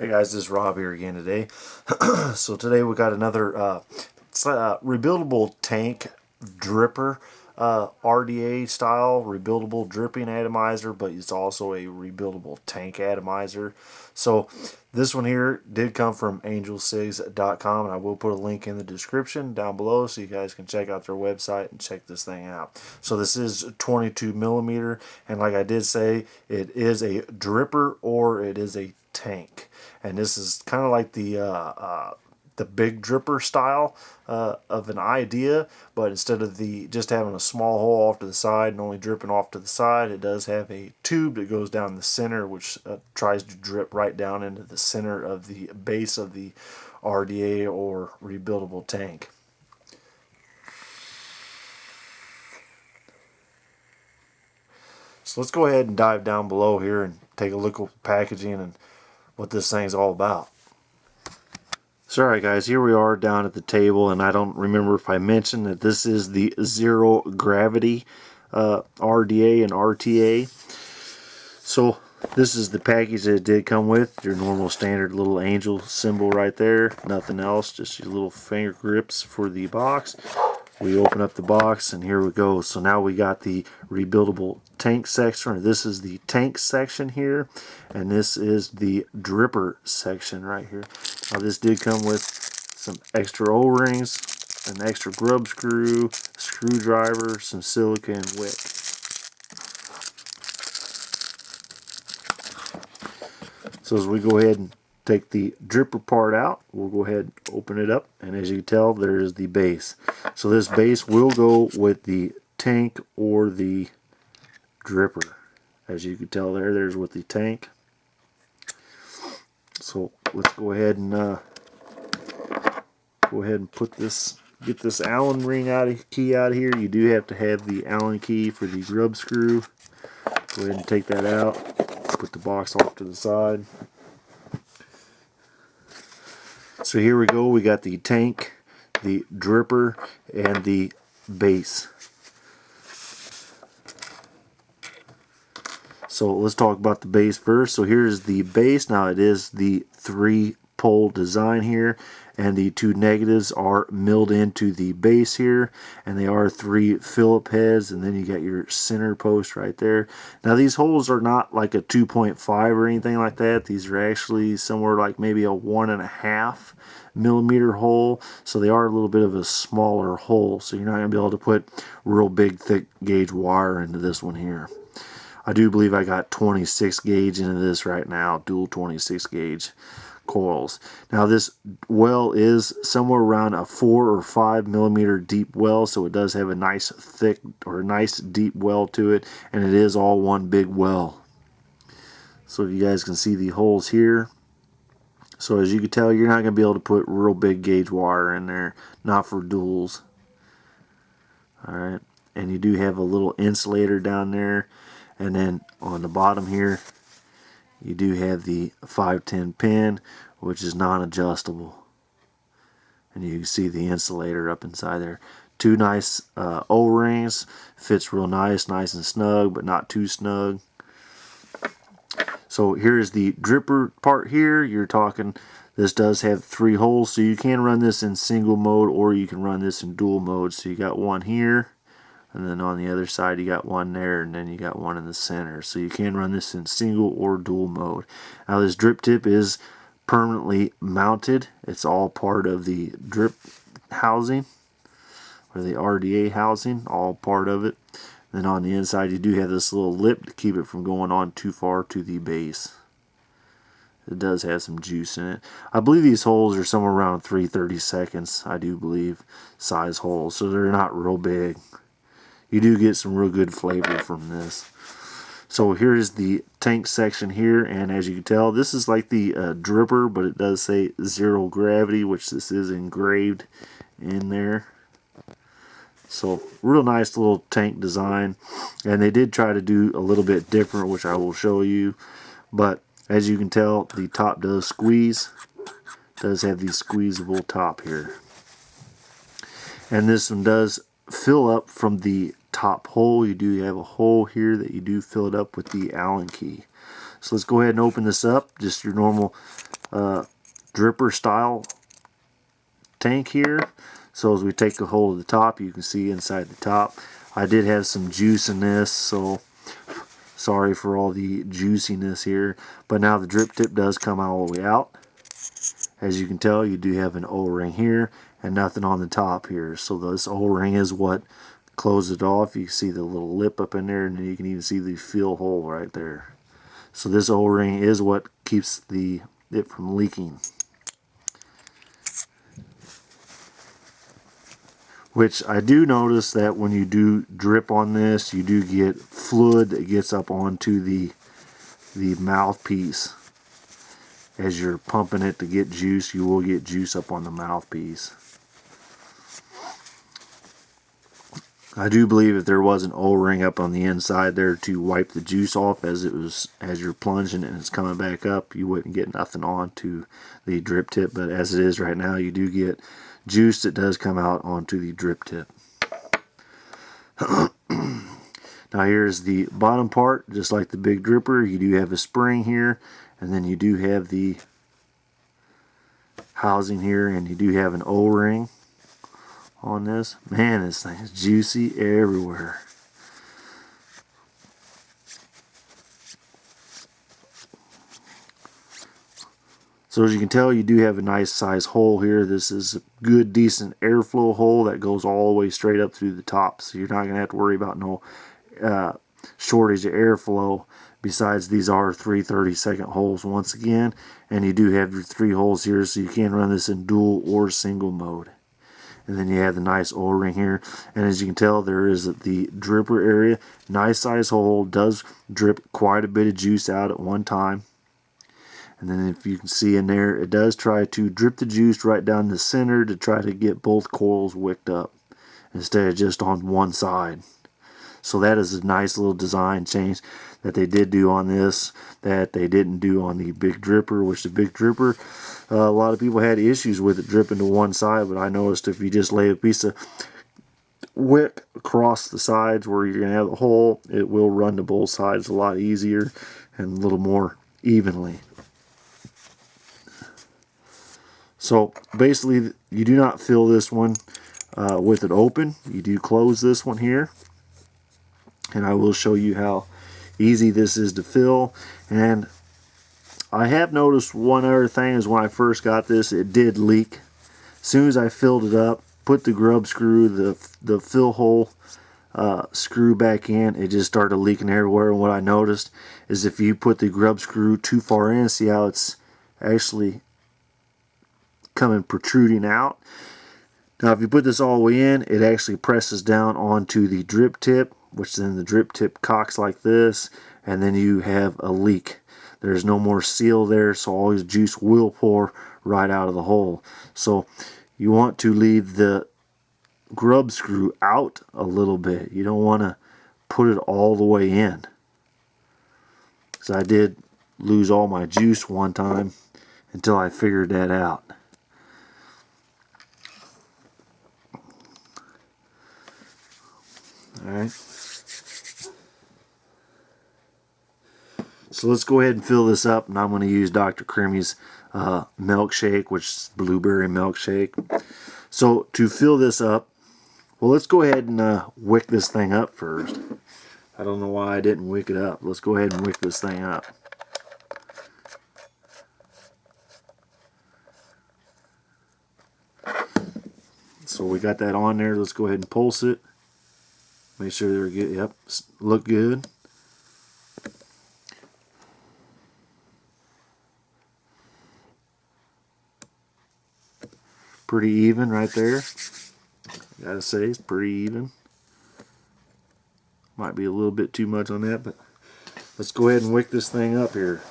Hey guys, this is Rob here again today. So today we got another rebuildable tank dripper, RDA style rebuildable dripping atomizer, but it's also a rebuildable tank atomizer. So this one here did come from angelcigs.com, and I will put a link in the description down below so you guys can check out their website and check this thing out. So this is 22 millimeter, and like I did say, it is a dripper or it is a tank. And this is kind of like the big dripper style of an idea, but instead of just having a small hole off to the side and only dripping off to the side, it does have a tube that goes down the center, which tries to drip right down into the center of the base of the RDA or rebuildable tank. So let's go ahead and dive down below here and take a look at the packaging and what this thing's all about. So alright guys, here we are down at the table, and I don't remember if I mentioned that this is the zero gravity RDA and RTA. So this is the package that it did come with. Your normal standard little angel symbol right there, nothing else, just your little finger grips for the box. We open up the box and here we go. So now we got the rebuildable tank section. This is the tank section here, and this is the dripper section right here. Now this did come with some extra O-rings, an extra grub screw, screwdriver, some silica, and wick. So as we go ahead and take the dripper part out, we'll go ahead and open it up, and as you can tell, there is the base. So this base will go with the tank or the dripper. As you can tell there's with the tank. So let's go ahead and put this, get this Allen key out of here. You do have to have the Allen key for the grub screw. Go ahead and take that out. Put the box off to the side. So here we go, we got the tank, the dripper, and the base. So let's talk about the base first. So here's the base. Now it is the 3-pole design here, and the 2 negatives are milled into the base here, and they are 3 Phillip heads, and then you got your center post right there. Now these holes are not like a 2.5 or anything like that. These are actually somewhere like maybe a 1.5 millimeter hole, so they are a little bit of a smaller hole, so you're not going to be able to put real big thick gauge wire into this one here. I do believe I got 26 gauge into this right now, dual 26 gauge coils. Now this well is somewhere around a 4 or 5 millimeter deep well, so it does have a nice thick or nice deep well to it, and it is all one big well. So if you guys can see the holes here, so as you can tell, you're not going to be able to put real big gauge wire in there, not for duals. Alright, and you do have a little insulator down there, and then on the bottom here you do have the 510 pin, which is non-adjustable, and you can see the insulator up inside there. 2 nice O-rings, fits real nice and snug, but not too snug. So here's the dripper part here. You're talking, this does have 3 holes, so you can run this in single mode or you can run this in dual mode. So you got one here, and then on the other side you got one there, and then you got one in the center. So you can run this in single or dual mode. Now this drip tip is permanently mounted. It's all part of the drip housing, or the RDA housing, all part of it. Then on the inside you do have this little lip to keep it from going on too far to the base. It does have some juice in it. I believe these holes are somewhere around 3/32, I do believe, size holes, so they're not real big. You do get some real good flavor from this. So here's the tank section here, and as you can tell, this is like the dripper, but it does say zero gravity, which this is engraved in there. So real nice little tank design, and they did try to do a little bit different, which I will show you. But as you can tell, the top does squeeze, does have the squeezable top here, and this one does fill up from the top hole. You do have a hole here that you do fill it up with the Allen key. So let's go ahead and open this up. Just your normal dripper style tank here. So as we take a hold of the top, you can see inside the top. I did have some juice in this, so sorry for all the juiciness here. But now the drip tip does come all the way out. As you can tell, you do have an O-ring here and nothing on the top here. So this O-ring is what closes it off. You can see the little lip up in there, and you can even see the fill hole right there. So this O-ring is what keeps it from leaking. Which I do notice that when you do drip on this, you do get fluid that gets up onto the mouthpiece. As you're pumping it to get juice, you will get juice up on the mouthpiece. I do believe if there was an O-ring up on the inside there to wipe the juice off as you're plunging and it's coming back up, you wouldn't get nothing onto the drip tip. But as it is right now, you do get juice that does come out onto the drip tip. Now here's the bottom part, just like the big dripper. You do have a spring here, and then you do have the housing here, and you do have an O-ring on this. Man, this thing is juicy everywhere. So as you can tell, you do have a nice size hole here. This is a good, decent airflow hole that goes all the way straight up through the top. So you're not going to have to worry about no shortage of airflow. Besides, these are 3 30-second holes once again. And you do have your 3 holes here, so you can run this in dual or single mode. And then you have the nice O-ring here. And as you can tell, there is the dripper area. Nice size hole. Does drip quite a bit of juice out at one time. And then if you can see in there, it does try to drip the juice right down the center to try to get both coils wicked up instead of just on one side. So that is a nice little design change that they did do on this that they didn't do on the big dripper, which the big dripper, a lot of people had issues with it dripping to one side, but I noticed if you just lay a piece of wick across the sides where you're going to have the hole, it will run to both sides a lot easier and a little more evenly. So basically, you do not fill this one with it open. You do close this one here, and I will show you how easy this is to fill. And I have noticed one other thing is when I first got this, it did leak. As soon as I filled it up, put the grub screw, the fill hole screw back in, it just started leaking everywhere. And what I noticed is if you put the grub screw too far in, see how it's actually coming protruding out. Now if you put this all the way in, it actually presses down onto the drip tip, which then the drip tip cocks like this, and then you have a leak. There's no more seal there, so all this juice will pour right out of the hole. So you want to leave the grub screw out a little bit. You don't want to put it all the way in. So I did lose all my juice one time until I figured that out. Alright. So let's go ahead and fill this up, and I'm going to use Dr. Creamy's milkshake, which is blueberry milkshake. So to fill this up, well, let's go ahead and wick this thing up first. I don't know why I didn't wick it up. Let's go ahead and wick this thing up. So we got that on there. Let's go ahead and pulse it. Make sure they're good. Yep, look good. Pretty even right there. Gotta say, it's pretty even. Might be a little bit too much on that, but let's go ahead and wick this thing up here.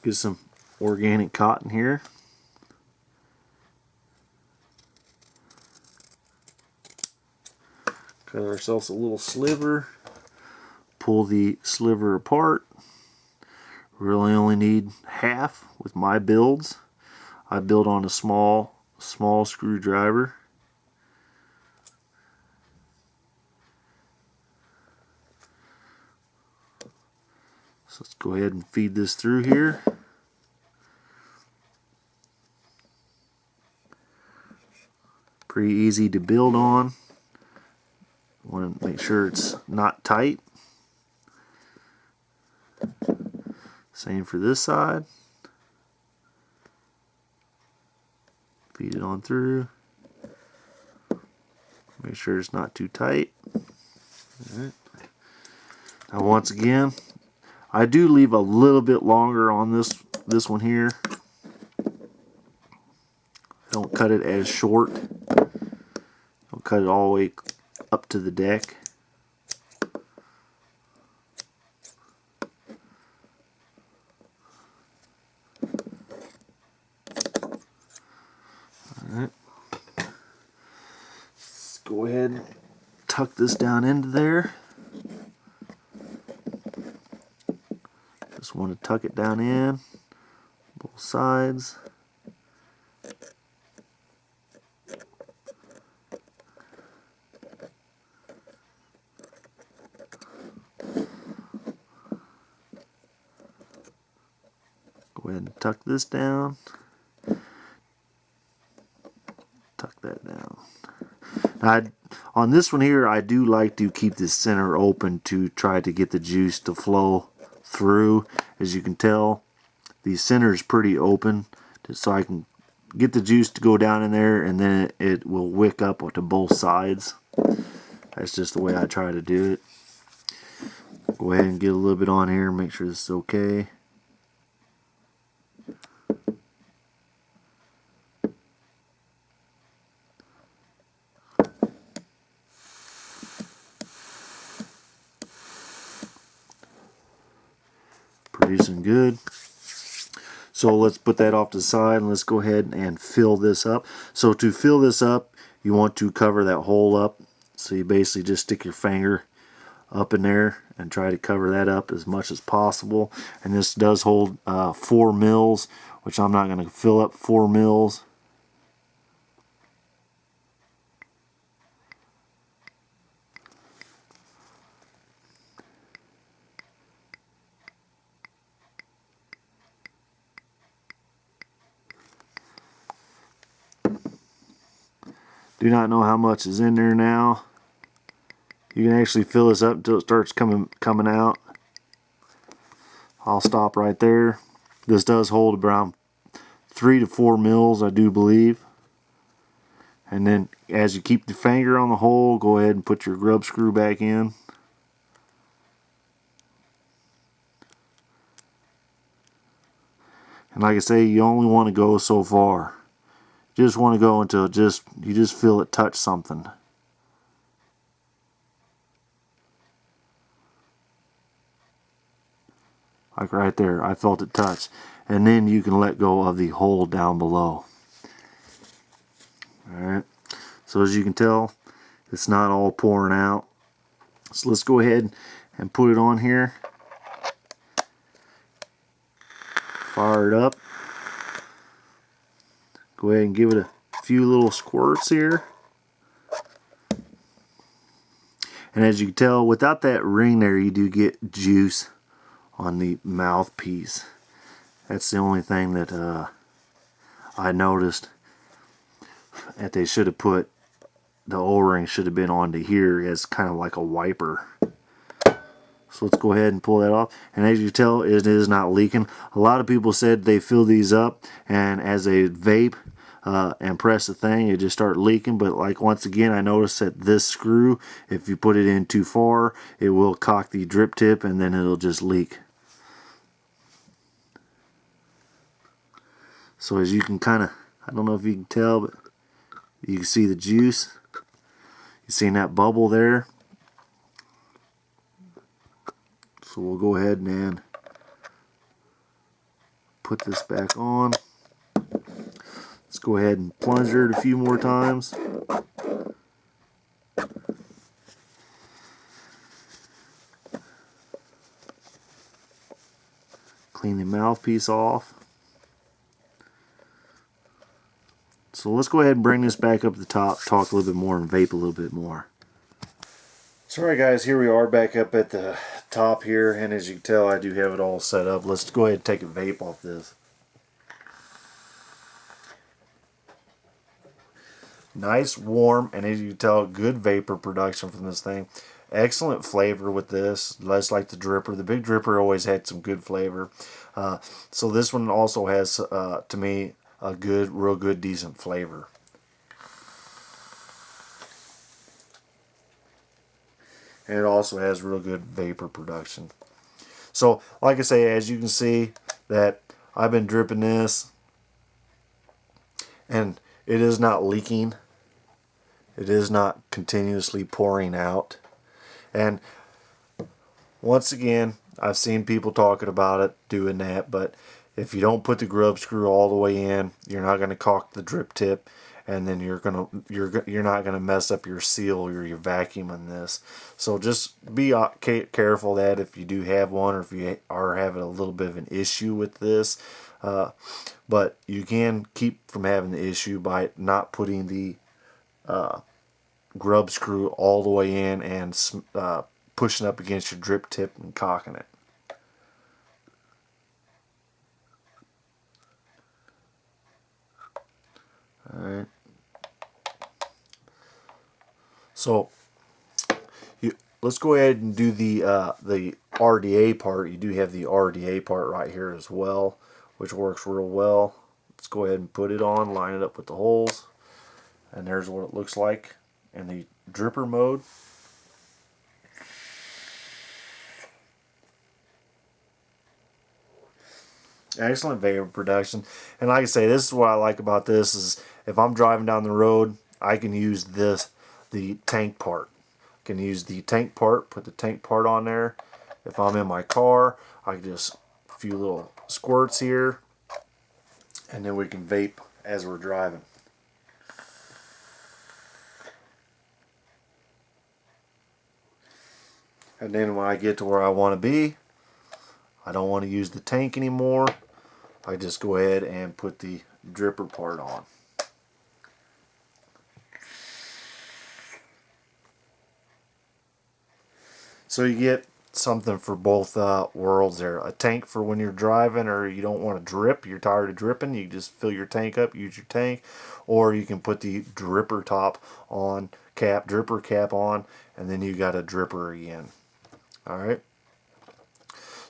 Get some organic cotton here. Cut ourselves a little sliver. Pull the sliver apart. Really only need half with my builds. I build on a small screwdriver. let's go ahead and feed this through here. Pretty easy to build on. Want to make sure it's not tight. Same for this side. Feed it on through. Make sure it's not too tight. Alright. Now once again, I do leave a little bit longer on this one here. Don't cut it as short. Don't cut it all the way up to the deck. Alright. Let's go ahead and tuck this down into there. Just want to tuck it down in both sides. Go ahead and tuck this down. Tuck that down. Now, on this one here, I do like to keep the center open to try to get the juice to flow through. As you can tell, the center is pretty open, so I can get the juice to go down in there, and then it will wick up to both sides. That's just the way I try to do it. Go ahead and get a little bit on here, make sure this is okay. Producing good. So let's put that off to the side and let's go ahead and fill this up. So to fill this up, you want to cover that hole up. So you basically just stick your finger up in there and try to cover that up as much as possible. And this does hold 4 mils, which I'm not going to fill up 4 mils. Do not know how much is in there now. You can actually fill this up until it starts coming out. I'll stop right there. This does hold around 3 to 4 mils, I do believe. And then as you keep the finger on the hole, go ahead and put your grub screw back in. And like I say, you only want to go so far. You just want to go until you just feel it touch something. Like right there, I felt it touch. And then you can let go of the hole down below. Alright, so as you can tell, it's not all pouring out. So let's go ahead and put it on here. Fire it up. Go ahead and give it a few little squirts here. And as you can tell, without that ring there, you do get juice on the mouthpiece. That's the only thing that I noticed that they should have put. The O-ring should have been onto here as kind of like a wiper. So let's go ahead and pull that off. And as you can tell, it is not leaking. A lot of people said they fill these up and as a vape and press the thing, it just start leaking. But like once again, I noticed that this screw, if you put it in too far, it will cock the drip tip and then it'll just leak. So as you can kind of, I don't know if you can tell, but you can see the juice. You seen that bubble there? So we'll go ahead and put this back on. Let's go ahead and plunge it a few more times. Clean the mouthpiece off. So let's go ahead and bring this back up to the top, talk a little bit more and vape a little bit more. So alright guys, here we are back up at the top here, and as you can tell, I do have it all set up. Let's go ahead and take a vape off this. Nice, warm, and as you can tell, good vapor production from this thing. Excellent flavor with this, less like the dripper. The big dripper always had some good flavor. So this one also has, to me, a good, real good, decent flavor. And it also has real good vapor production. So, like I say, as you can see, that I've been dripping this, and it is not leaking. It is not continuously pouring out. And once again, I've seen people talking about it, doing that, but if you don't put the grub screw all the way in, you're not going to caulk the drip tip, and then you're not going to mess up your seal or your vacuum in this. So just be careful that if you do have one, or if you are having a little bit of an issue with this, but you can keep from having the issue by not putting the grub screw all the way in and pushing up against your drip tip and cocking it. Alright. So let's go ahead and do the RDA part. You do have the RDA part right here as well, which works real well. Let's go ahead and put it on, line it up with the holes, and there's what it looks like in the dripper mode. Excellent vapor production, and like I say, this is what I like about this is if I'm driving down the road, I can use the tank part. I can use the tank part, put the tank part on there. If I'm in my car, I can just a few little squirts here, and then we can vape as we're driving. And then when I get to where I want to be, I don't want to use the tank anymore, I just go ahead and put the dripper part on. So you get something for both worlds there. A tank for when you're driving or you don't want to drip, you're tired of dripping, you just fill your tank up, use your tank. Or you can put the dripper top on, dripper cap on, and then you got a dripper again. Alright.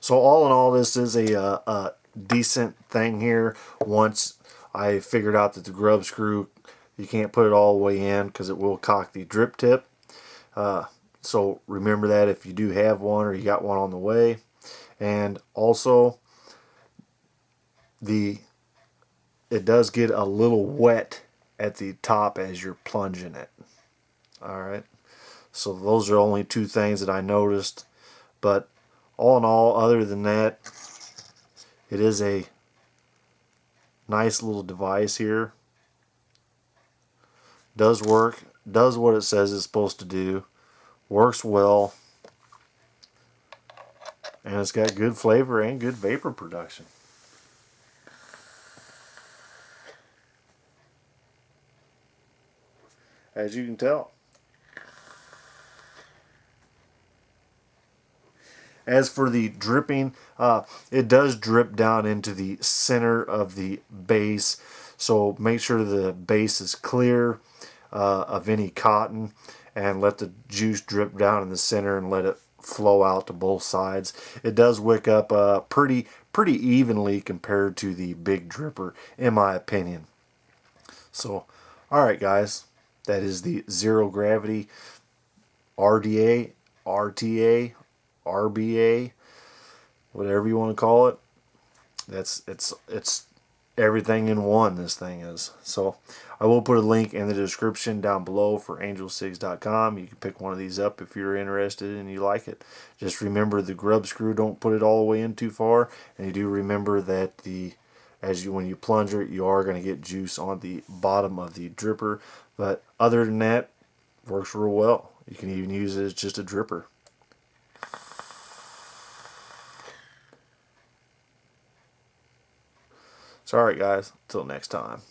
So all in all, this is a decent thing here. Once I figured out that the grub screw, you can't put it all the way in because it will cock the drip tip. So remember that if you do have one or you got one on the way. And also, it does get a little wet at the top as you're plunging it. Alright. So those are only two things that I noticed. But all in all, other than that, it is a nice little device here. Does work, does what it says it's supposed to do, works well, and it's got good flavor and good vapor production. As you can tell. As for the dripping, it does drip down into the center of the base, so make sure the base is clear of any cotton, and let the juice drip down in the center and let it flow out to both sides. It does wick up pretty evenly compared to the big dripper, in my opinion. So, alright guys, that is the Zero Gravity RDA, RTA, RBA, whatever you want to call it. It's everything in one, this thing is. So I will put a link in the description down below for angelcigs.com. You can pick one of these up if you're interested and you like it. Just remember the grub screw, don't put it all the way in too far, and you do remember that when you plunge it, you are going to get juice on the bottom of the dripper. But other than that, works real well. You can even use it as just a dripper. So alright guys, until next time.